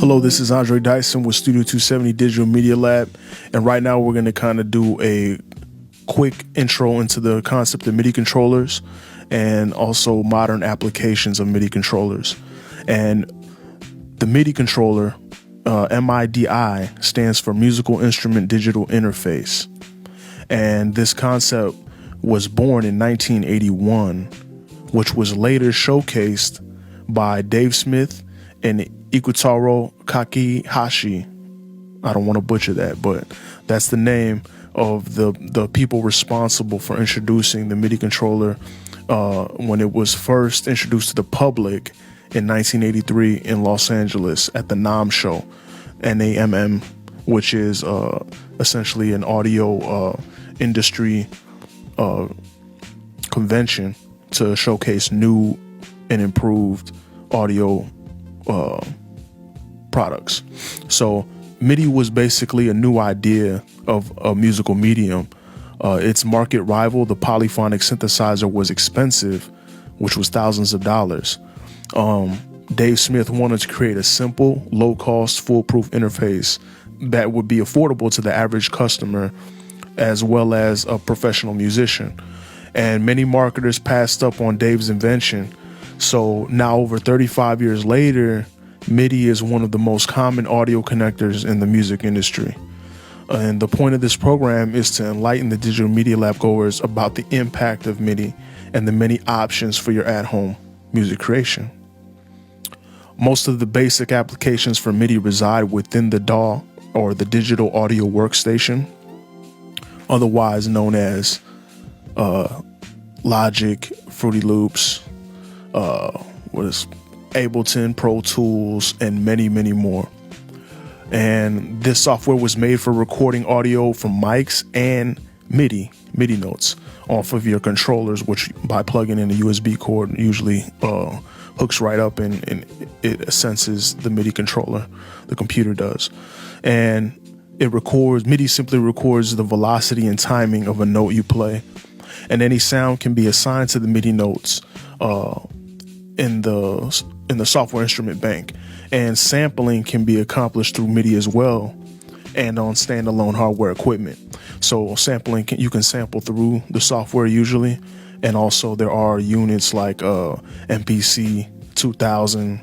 Hello, this is Andre Dyson with Studio 270 Digital Media Lab, and right now we're going to kind of do a quick intro into the concept of MIDI controllers and also modern applications of MIDI controllers. And the MIDI controller, MIDI, stands for Musical Instrument Digital Interface. And this concept was born in 1981, which was later showcased by Dave Smith and Ikutaro Kakihashi. I don't want to butcher that, but that's the name of the people responsible for introducing the MIDI controller when it was first introduced to the public in 1983 in Los Angeles at the NAMM show, NAMM, which is essentially an audio industry convention to showcase new and improved audio products. So MIDI was basically a new idea of a musical medium. Its market rival, the polyphonic synthesizer, was expensive, which was thousands of dollars. Dave Smith wanted to create a simple, low-cost, foolproof interface that would be affordable to the average customer as well as a professional musician. And many marketers passed up on Dave's invention. So now, over 35 years later, MIDI is one of the most common audio connectors in the music industry. And the point of this program is to enlighten the Digital Media Lab goers about the impact of MIDI and the many options for your at-home music creation. Most of the basic applications for MIDI reside within the DAW, or the Digital Audio Workstation, otherwise known as Logic, Fruity Loops, Ableton, Pro Tools, and many, many more. And this software was made for recording audio from mics and MIDI notes off of your controllers, which by plugging in a USB cord usually hooks right up and it senses the MIDI controller, the computer does. And MIDI simply records the velocity and timing of a note you play. And any sound can be assigned to the MIDI notes in the software instrument bank. And sampling can be accomplished through MIDI as well, and on standalone hardware equipment. So sampling, you can sample through the software usually, and also there are units like MPC 2000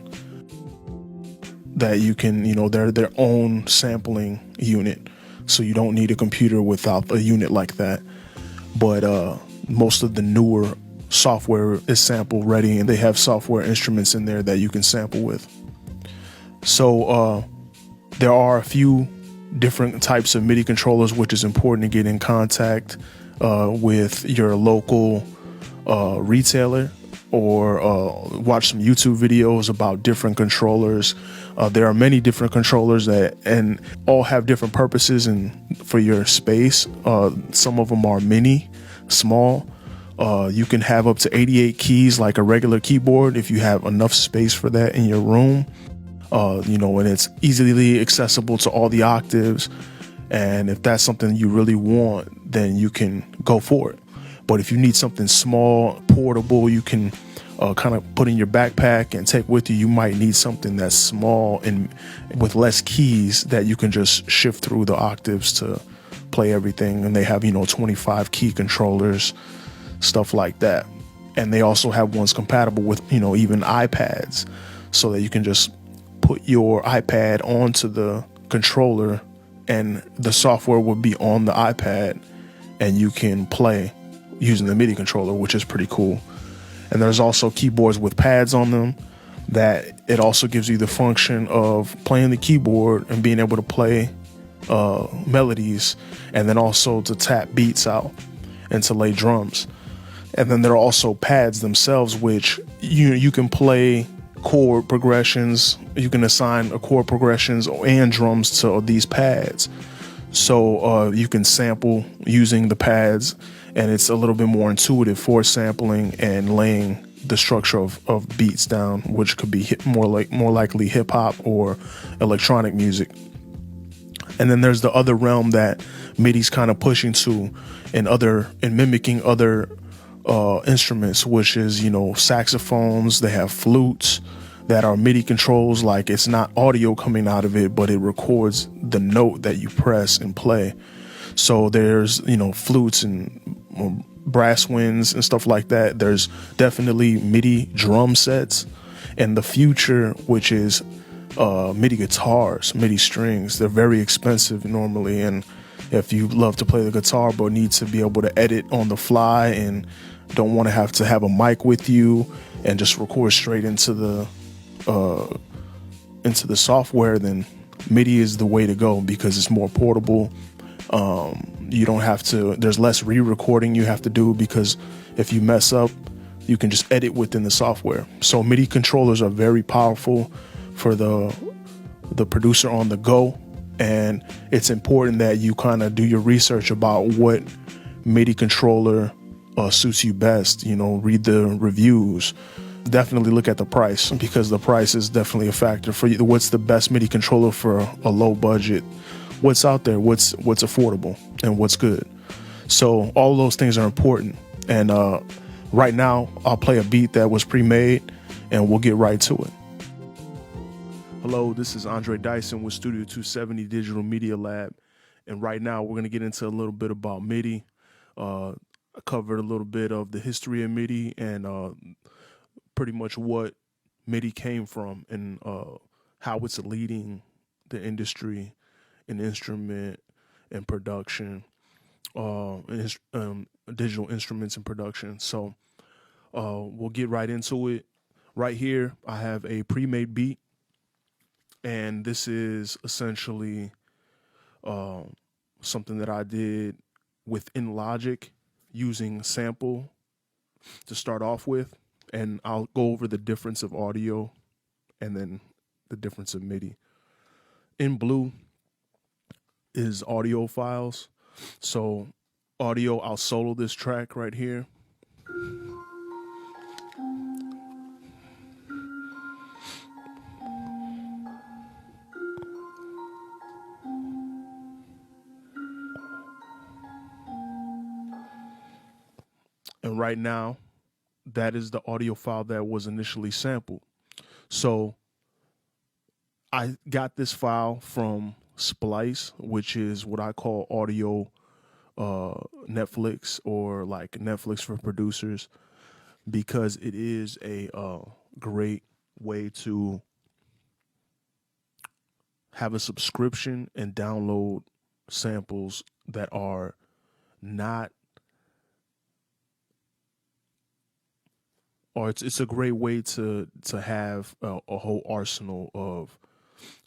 that you can, they're their own sampling unit. So you don't need a computer without a unit like that. But most of the newer software is sample ready, and they have software instruments in there that you can sample with. So there are a few different types of MIDI controllers, which is important to get in contact with your local retailer, or watch some YouTube videos about different controllers. There are many different controllers and all have different purposes and for your space. Some of them are mini, small. You can have up to 88 keys like a regular keyboard if you have enough space for that in your room. And it's easily accessible to all the octaves. And if that's something you really want, then you can go for it. But if you need something small, portable, you can kind of put in your backpack and take with you, you might need something that's small and with less keys that you can just shift through the octaves to play everything. And they have, 25 key controllers, stuff like that. And they also have ones compatible with, even iPads, so that you can just put your iPad onto the controller and the software will be on the iPad and you can play using the MIDI controller, which is pretty cool. And there's also keyboards with pads on them that it also gives you the function of playing the keyboard and being able to play melodies, and then also to tap beats out and to lay drums. And then there are also pads themselves, which you can play chord progressions. You can assign chord progressions and drums to these pads. So you can sample using the pads, and it's a little bit more intuitive for sampling and laying the structure of beats down, which could be more likely hip hop or electronic music. And then there's the other realm that MIDI's kind of pushing to, and mimicking other instruments, which is, saxophones. They have flutes, that are MIDI controls. Like, it's not audio coming out of it, but it records the note that you press and play. So there's, flutes and brass winds and stuff like that. There's definitely MIDI drum sets, and the future, which is MIDI guitars, MIDI strings. They're very expensive normally, and if you love to play the guitar but need to be able to edit on the fly and don't want to have a mic with you and just record straight into the software, then MIDI is the way to go because it's more portable. You don't have to, there's less re-recording you have to do, because if you mess up, you can just edit within the software. So MIDI controllers are very powerful for the producer on the go. And it's important that you kind of do your research about what MIDI controller suits you best. Read the reviews. Definitely look at the price, because the price is definitely a factor for you. What's the best MIDI controller for a low budget? What's out there? What's affordable and what's good? So all of those things are important. And right now, I'll play a beat that was pre-made, and we'll get right to it. Hello, this is Andre Dyson with Studio 270 Digital Media Lab, and right now we're going to get into a little bit about MIDI. I covered a little bit of the history of MIDI and pretty much what MIDI came from, and how it's leading the industry in instrument and production, digital instruments and production. So we'll get right into it. Right here, I have a pre-made beat. And this is essentially something that I did within Logic using sample to start off with. And I'll go over the difference of audio and then the difference of MIDI. In blue is audio files. So audio, I'll solo this track right here. And right now, that is the audio file that was initially sampled. So I got this file from Splice, which is what I call audio Netflix, or like Netflix for producers, because it is a great way to have a subscription and download samples that are not, or it's a great way to have a whole arsenal of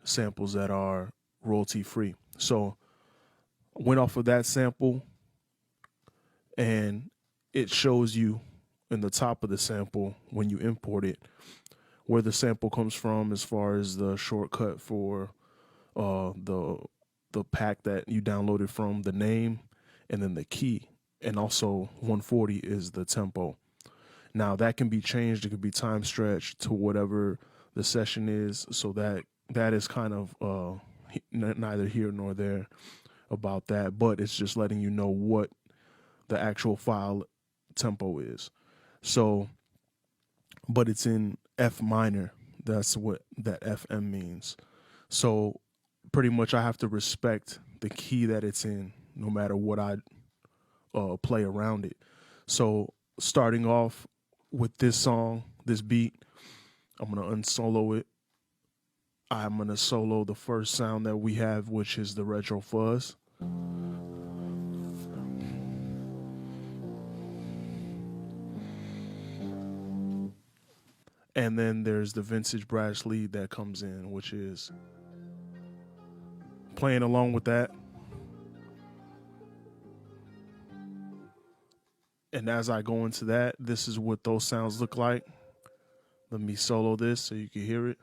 samples that are royalty free. So I went off of that sample, and it shows you in the top of the sample when you import it where the sample comes from, as far as the shortcut for the pack that you downloaded from, the name, and then the key, and also 140 is the tempo. Now that can be changed. It could be time stretched to whatever the session is. So that is kind of neither here nor there about that, but it's just letting you know what the actual file tempo is. So, but it's in F minor. That's what that FM means. So pretty much I have to respect the key that it's in, no matter what I play around it. So starting off with this song, this beat, I'm going to unsolo it. I'm going to solo the first sound that we have, which is the retro fuzz. And then there's the vintage brass lead that comes in, which is playing along with that. And as I go into that, this is what those sounds look like. Let me solo this so you can hear it.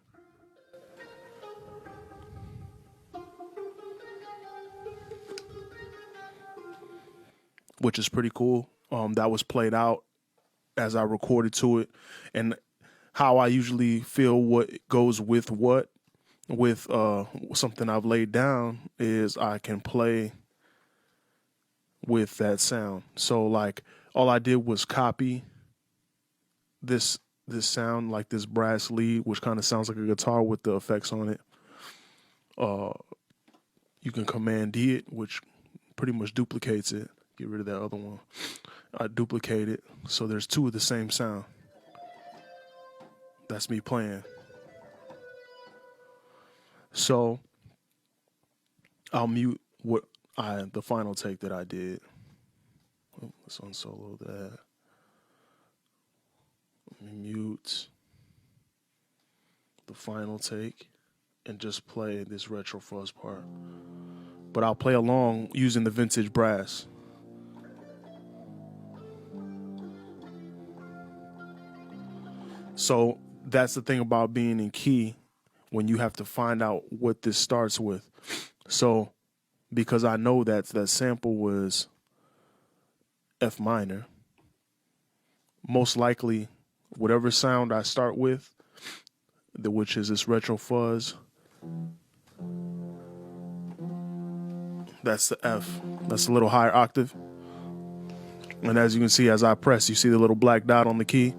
Which is pretty cool. That was played out as I recorded to it. And how I usually feel what goes with what, with something I've laid down, is I can play with that sound. So like all I did was copy this this sound, like this brass lead, which kind of sounds like a guitar with the effects on it. You can Command D it, which pretty much duplicates it. Get rid of that other one. I duplicate it, so there's two of the same sound. That's me playing. So I'll mute the final take that I did. Let's unsolo that. Let me mute the final take and just play this retro fuzz part. But I'll play along using the vintage brass. So that's the thing about being in key, when you have to find out what this starts with. So because I know that sample was F minor, most likely whatever sound I start with, which is this retro fuzz, that's the F. That's a little higher octave. And as you can see, as I press, you see the little black dot on the key.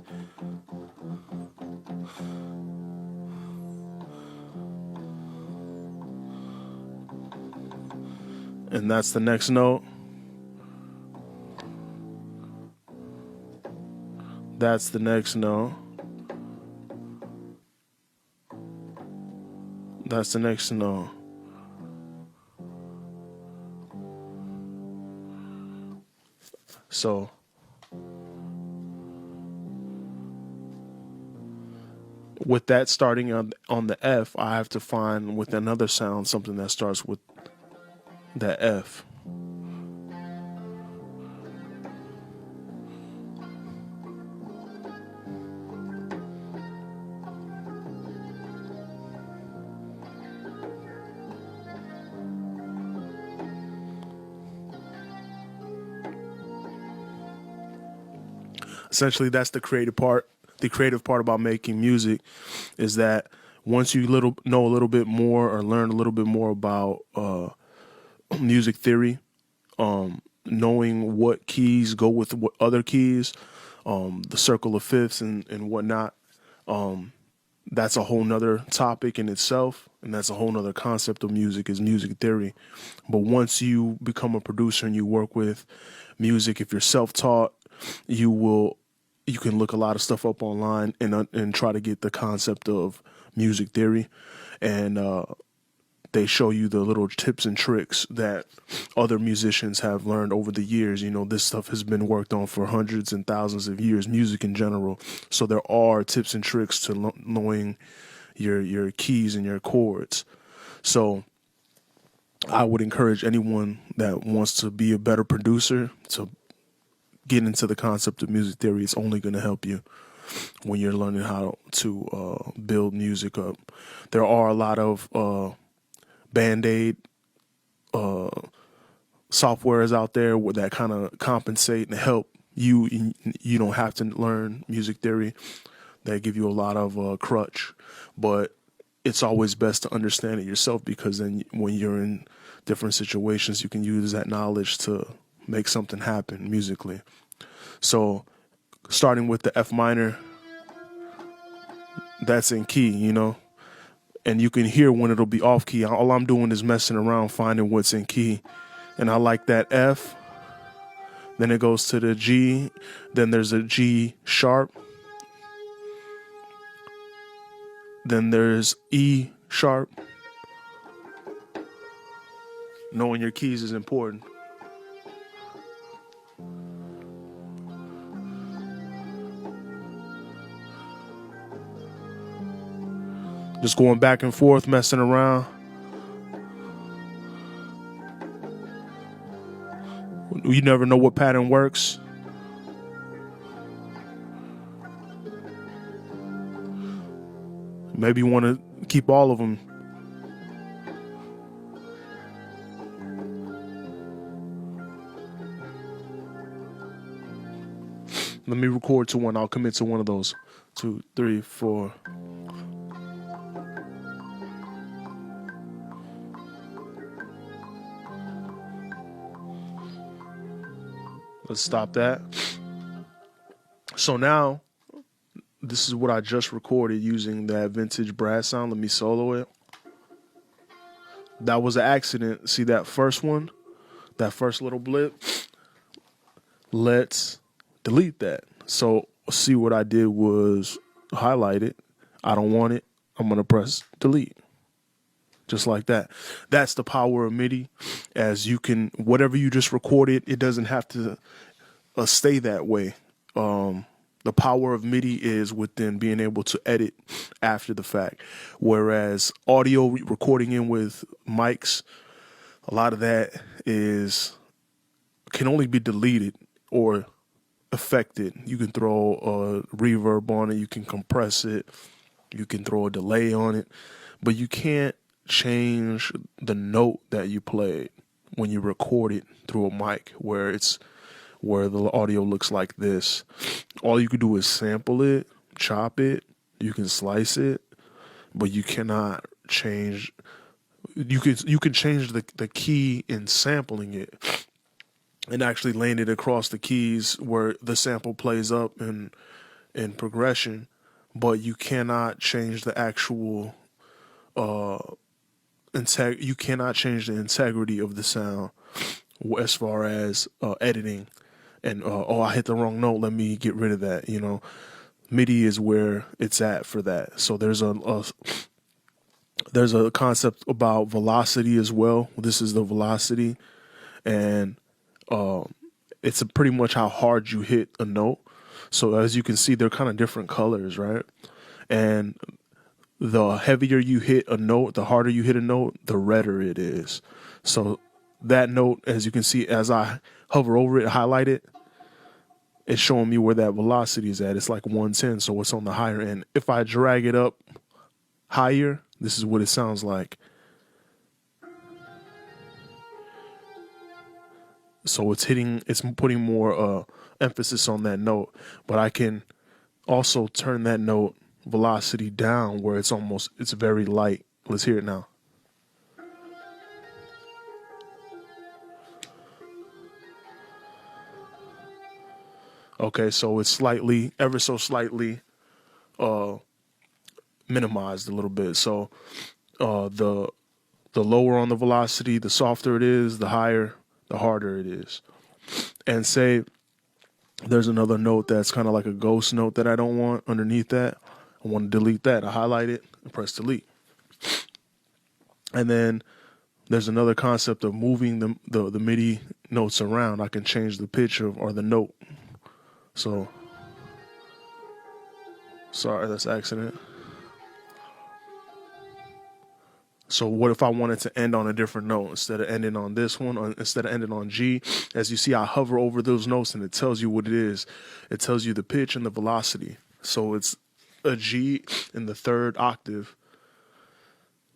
And that's the next note. That's the next note. That's the next note. So with that starting on the F, I have to find with another sound something that starts with that F. Essentially, that's the creative part. The creative part about making music is that once you know a little bit more or learn a little bit more about music theory, knowing what keys go with what other keys, the circle of fifths and whatnot, that's a whole nother topic in itself, and that's a whole nother concept of music, is music theory. But once you become a producer and you work with music, if you're self-taught, you can look a lot of stuff up online and try to get the concept of music theory, and they show you the little tips and tricks that other musicians have learned over the years. You know, this stuff has been worked on for hundreds and thousands of years, music in general. So there are tips and tricks to knowing your keys and your chords. So I would encourage anyone that wants to be a better producer to get into the concept of music theory. It's only going to help you when you're learning how to build music up. There are a lot of Band-Aid softwares out there that kind of compensate and help you. You don't have to learn music theory. They give you a lot of crutch, but it's always best to understand it yourself, because then when you're in different situations, you can use that knowledge to make something happen musically. So starting with the F minor, that's in key, you know, and you can hear when it'll be off key. All I'm doing is messing around, finding what's in key. And I like that F. Then it goes to the G. Then there's a G sharp. Then there's E sharp. Knowing your keys is important. Just going back and forth, messing around. You never know what pattern works. Maybe you want to keep all of them. Let me record to one. I'll commit to one of those. 2, 3, 4. Let's stop that. So now this is what I just recorded using that vintage brass sound. Let me solo it. That was an accident. See that first one? That first little blip? Let's delete that. So see, what I did was highlight it. I don't want it. I'm going to press delete. Just like that. That's the power of MIDI. As you can, whatever you just recorded, it doesn't have to stay that way. The power of MIDI is within being able to edit after the fact. Whereas audio recording in with mics, a lot of that can only be deleted or affected. You can throw a reverb on it, you can compress it, you can throw a delay on it, but you can't change the note that you played when you record it through a mic where the audio looks like this. All you can do is sample it, chop it, you can slice it, but you cannot change. You can change the key in sampling it and actually laying it across the keys where the sample plays up in progression, but you cannot change the actual you cannot change the integrity of the sound as far as editing. And I hit the wrong note, let me get rid of that. MIDI is where it's at for that. So there's a concept about velocity as well. This is the velocity, and it's pretty much how hard you hit a note. So as you can see, they're kind of different colors, right? And the heavier you hit a note, the harder you hit a note, the redder it is. So that note, as you can see, as I hover over it, highlight it, it's showing me where that velocity is at. It's like 110, so it's on the higher end. If I drag it up higher, this is what it sounds like. So it's putting more emphasis on that note. But I can also turn that note velocity down where it's very light. Let's hear it now. Okay, so it's ever so slightly minimized a little bit. So the lower on the velocity, the softer it is, the harder it is. And say there's another note that's kind of like a ghost note that I don't want underneath that. I want to delete that. I highlight it and press delete. And then there's another concept of moving the MIDI notes around. I can change the pitch or the note. So, sorry, that's accident. So what if I wanted to end on a different note instead of ending on this one, or instead of ending on G? As you see, I hover over those notes and it tells you what it is. It tells you the pitch and the velocity. So it's a G in the third octave,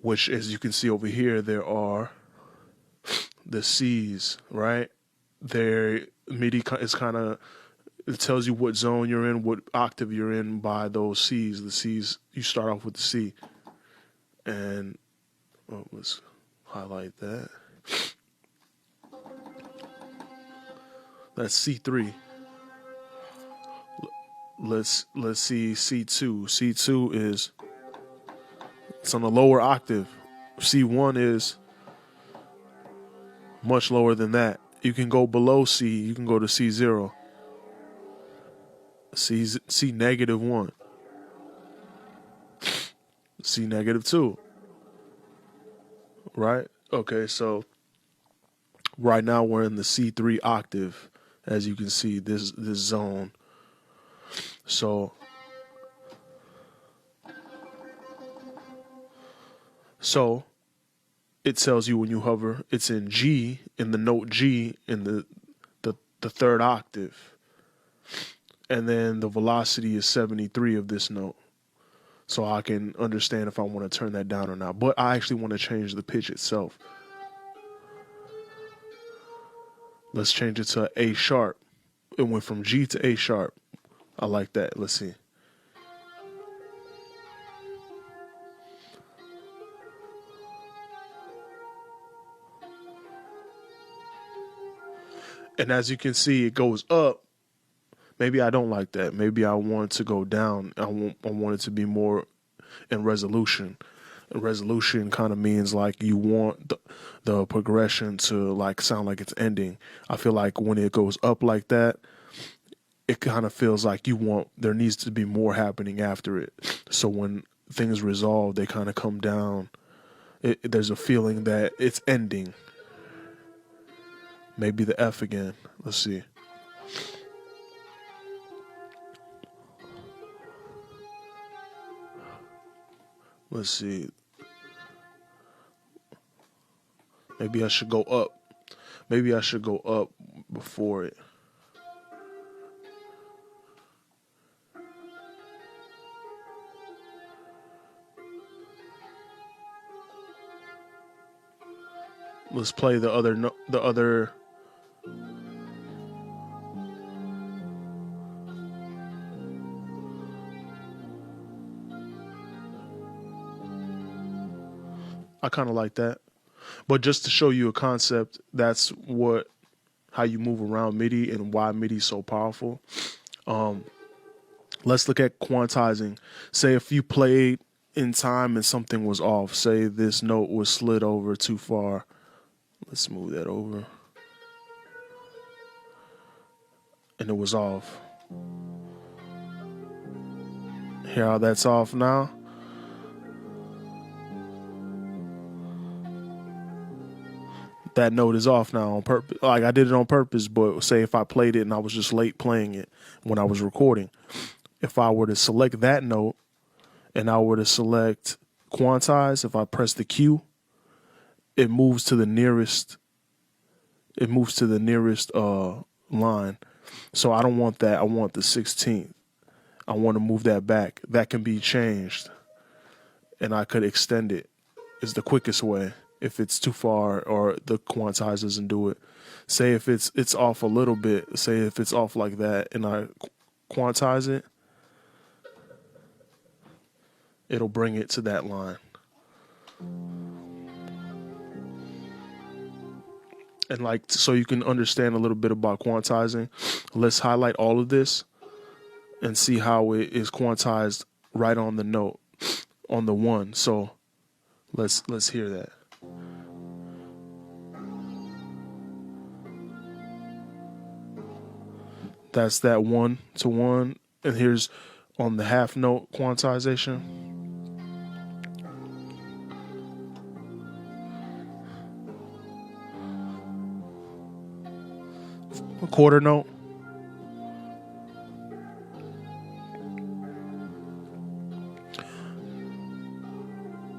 which, as you can see over here, there are the C's, right? MIDI is kind of, it tells you what zone you're in, what octave you're in by those C's. The C's, you start off with the C. And let's highlight that. That's C3. Let's see C2. C2 is, it's on a lower octave. C1 is much lower than that. You can go below C. You can go to C0. C negative 1. C negative 2. Right? Okay, so right now we're in the C3 octave, as you can see, this zone. So it tells you when you hover, it's in G, in the note G, in the third octave. And then the velocity is 73 of this note. So I can understand if I want to turn that down or not. But I actually want to change the pitch itself. Let's change it to A sharp. It went from G to A sharp. I like that. Let's see. And as you can see, it goes up, Maybe I don't like that. Maybe I want it to go down. I want it to be more in resolution. Resolution kind of means like you want the progression to like sound like it's ending. I feel like when it goes up like that, it kind of feels like there needs to be more happening after it. So when things resolve, they kind of come down. There's a feeling that it's ending. Maybe the F again. Let's see. Let's see. Maybe I should go up. Maybe I should go up before it. Let's play the other. I kind of like that. But just to show you a concept, that's how you move around MIDI and why MIDI is so powerful. Let's look at quantizing. Say if you played in time and something was off. Say this note was slid over too far. Let's move that over. And it was off. Hear how that's off now? That note is off now on purpose. Like I did it on purpose, but say if I played it and I was just late playing it when I was recording. If I were to select that note and I were to select quantize, if I press the Q, it moves to the nearest line. So I don't want that. I want the 16th. I want to move that back. That can be changed. And I could extend it. It's the quickest way if it's too far or the quantize doesn't do it. Say if it's off a little bit, say if it's off like that and I quantize it, it'll bring it to that line. And like, so you can understand a little bit about quantizing, let's highlight all of this and see how it is quantized right on the note, on the one. So let's hear that. That's that 1-to-1. And here's on the half note quantization. A quarter note.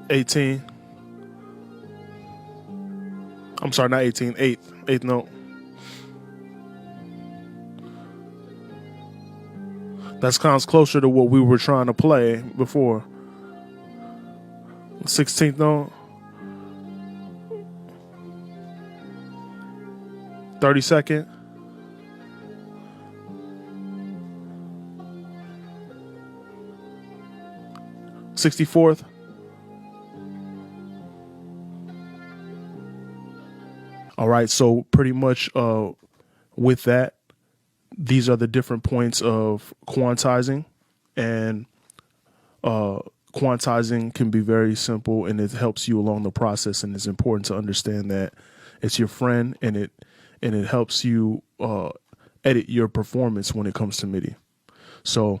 $18. I'm sorry, not 18. Eighth note. That sounds closer to what we were trying to play before. 16th note. 32nd. 64th. All right, so pretty much with that, these are the different points of quantizing, and quantizing can be very simple and it helps you along the process, and it's important to understand that it's your friend and it helps you edit your performance when it comes to MIDI. So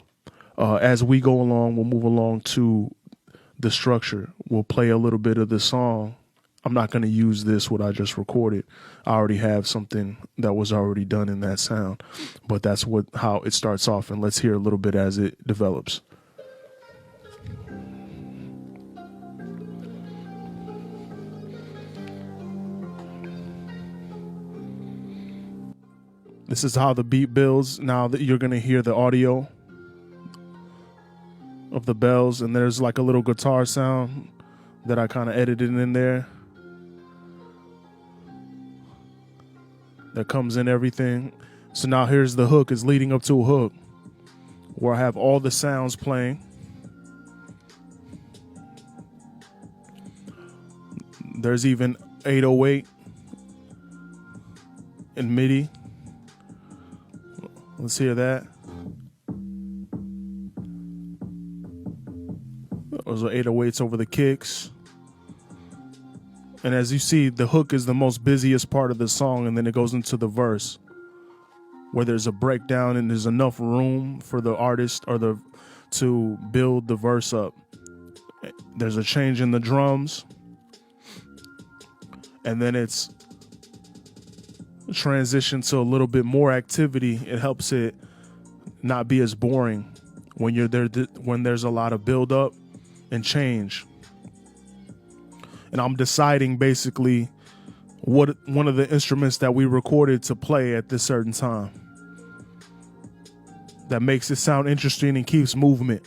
as we go along, we'll move along to the structure. We'll play a little bit of the song. I'm not going to use what I just recorded. I already have something that was already done in that sound, but that's how it starts off. And let's hear a little bit as it develops. This is how the beat builds. Now that you're going to hear the audio of the bells, and there's like a little guitar sound that I kind of edited in there. That comes in everything. So now here's the hook. It's leading up to a hook where I have all the sounds playing. There's even 808 in MIDI. Let's hear that. Those are 808s over the kicks. And as you see, the hook is the most busiest part of the song, and then it goes into the verse where there's a breakdown and there's enough room for the artist to build the verse up. There's a change in the drums, and then it's transition to a little bit more activity. It helps it not be as boring when you're there, when there's a lot of build up and change. And I'm deciding basically what one of the instruments that we recorded to play at this certain time that makes it sound interesting and keeps movement.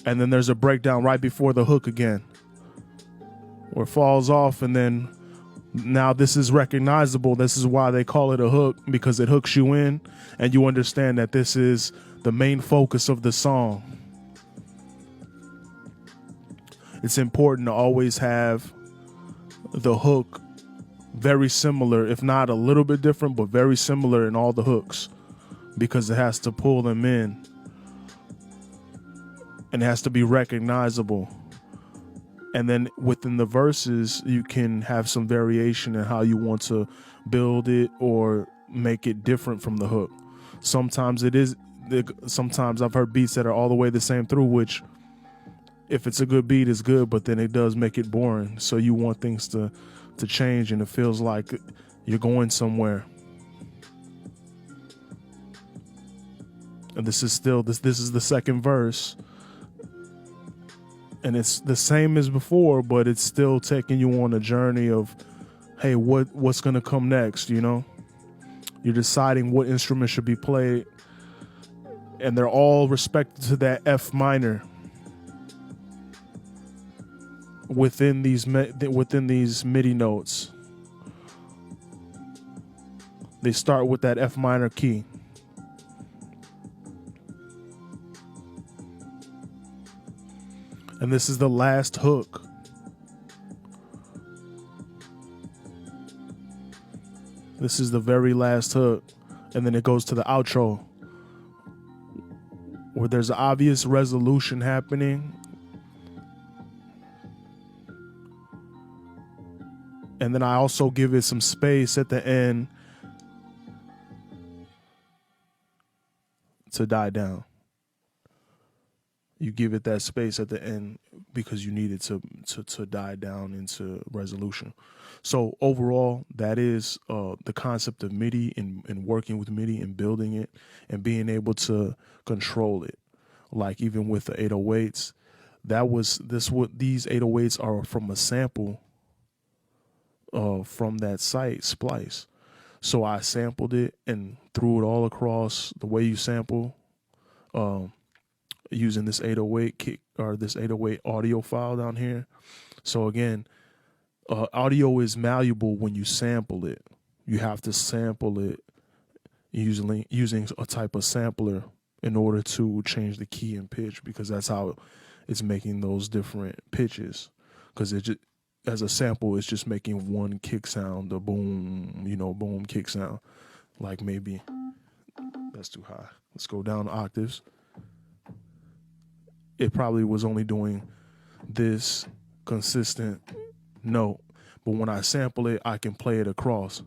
And then there's a breakdown right before the hook again, where it falls off, and then now this is recognizable. This is why they call it a hook, because it hooks you in and you understand that this is the main focus of the song. It's important to always have the hook very similar, if not a little bit different, but very similar in all the hooks, because it has to pull them in and it has to be recognizable. And then within the verses, you can have some variation in how you want to build it or make it different from the hook. Sometimes I've heard beats that are all the way the same through, which if it's a good beat, it's good, but then it does make it boring. So you want things to change, and it feels like you're going somewhere. And this is the second verse. And it's the same as before, but it's still taking you on a journey of, hey, what's going to come next, you know? You're deciding what instrument should be played, and they're all respected to that F minor within these MIDI notes. They start with that F minor key. And this is the last hook. This is the very last hook. And then it goes to the outro, where there's an obvious resolution happening. And then I also give it some space at the end to die down. You give it that space at the end because you need it to die down into resolution. So overall, that is the concept of MIDI and working with MIDI and building it and being able to control it. Like even with the 808s, these 808s are from a sample from that site, Splice. So I sampled it and threw it all across the way you sample, using this 808 kick or this 808 audio file down here. So again, audio is malleable when you sample it. You have to sample it using a type of sampler in order to change the key and pitch, because that's how it's making those different pitches. Because as a sample, it's just making one kick sound, the boom, boom kick sound. Like maybe that's too high. Let's go down octaves. It probably was only doing this consistent note, but when I sample it, I can play it across.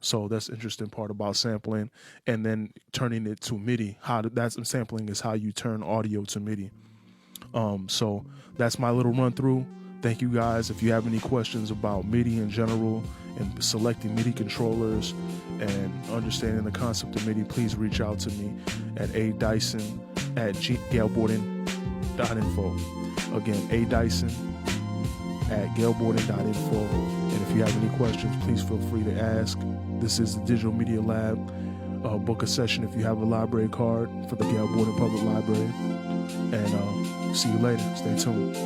So that's the interesting part about sampling, and then turning it to MIDI. Sampling is how you turn audio to MIDI. So that's my little run through. Thank you guys. If you have any questions about MIDI in general and selecting MIDI controllers and understanding the concept of MIDI, please reach out to me at adyson@gailborden.info. Again, adyson@gailborden.info. And if you have any questions, please feel free to ask. This is the Digital Media Lab. Book a session if you have a library card for the Gail Borden Public Library. And see you later. Stay tuned.